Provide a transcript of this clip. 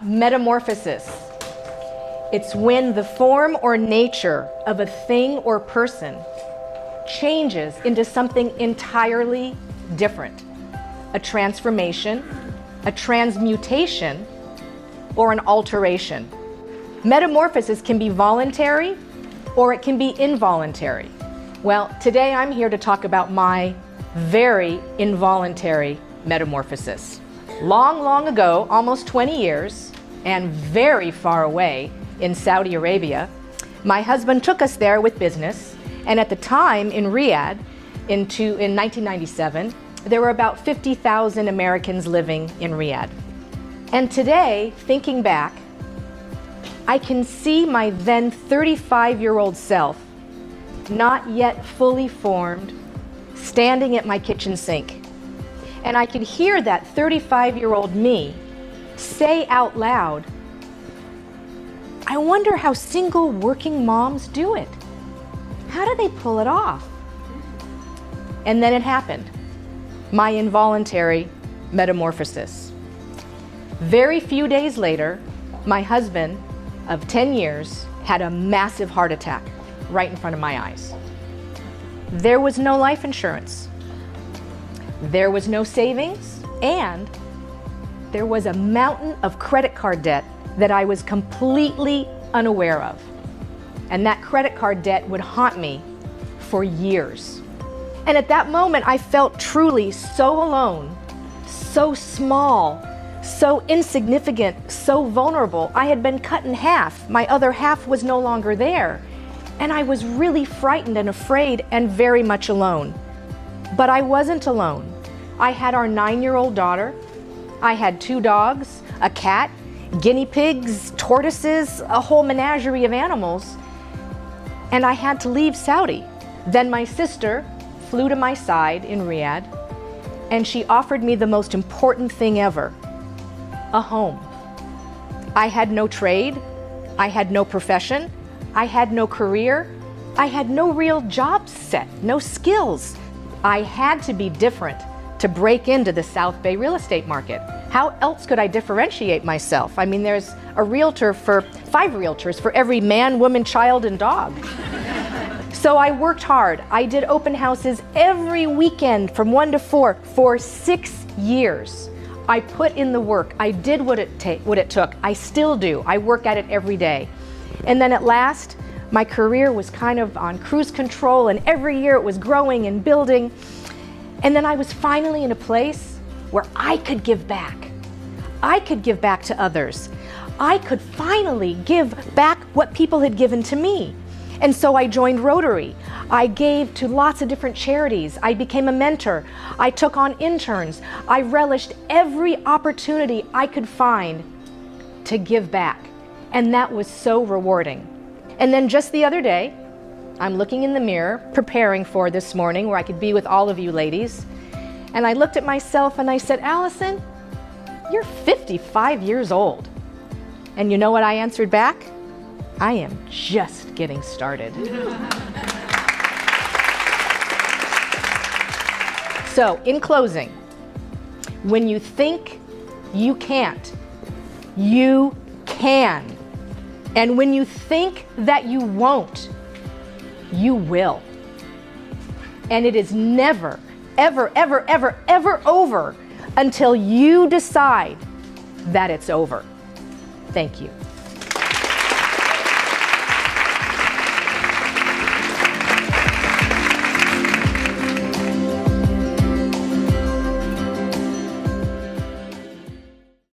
Metamorphosis. It's when the form or nature of a thing or person changes into something entirely different. A transformation, a transmutation, or an alteration. Metamorphosis can be voluntary or it can be involuntary. Well, today I'm here to talk about my very involuntary metamorphosis. Long, long ago, almost 20 years, and very far away in Saudi Arabia, my husband took us there with business, and at the time in Riyadh, in 1997, there were about 50,000 Americans living in Riyadh. And today, thinking back, I can see my then 35-year-old self, not yet fully formed, standing at my kitchen sink. And I could hear that 35-year-old me say out loud, I wonder how single working moms do it. How do they pull it off? And then it happened. My involuntary metamorphosis. Very few days later, my husband of 10 years had a massive heart attack right in front of my eyes. There was no life insurance. There was no savings, and there was a mountain of credit card debt that I was completely unaware of. And that credit card debt would haunt me for years. And at that moment, I felt truly so alone, so small, so insignificant, so vulnerable. I had been cut in half. My other half was no longer there. And I was really frightened and afraid and very much alone. But I wasn't alone. I had our 9-year-old daughter. I had 2 dogs, a cat, guinea pigs, tortoises, a whole menagerie of animals. And I had to leave Saudi. Then my sister flew to my side in Riyadh, and she offered me the most important thing ever, a home. I had no trade, I had no profession, I had no career, I had no real job set, no skills. I had to be different to break into the South Bay real estate market. How else could I differentiate myself? I mean, there's a realtor for 5 realtors for every man, woman, child, and dog. So I worked hard. I did open houses every weekend from 1 to 4 for 6 years. I put in the work. I did what it took. I still do. I work at it every day. And then at last, my career was kind of on cruise control, and every year it was growing and building. And then I was finally in a place where I could give back. I could give back to others. I could finally give back what people had given to me. And so I joined Rotary. I gave to lots of different charities. I became a mentor. I took on interns. I relished every opportunity I could find to give back. And that was so rewarding. And then just the other day, I'm looking in the mirror, preparing for this morning where I could be with all of you ladies. And I looked at myself and I said, Allison, you're 55 years old. And you know what I answered back? I am just getting started. So, in closing, when you think you can't, you can. And when you think that you won't, you will. And it is never, ever, ever, ever, ever over until you decide that it's over. Thank you.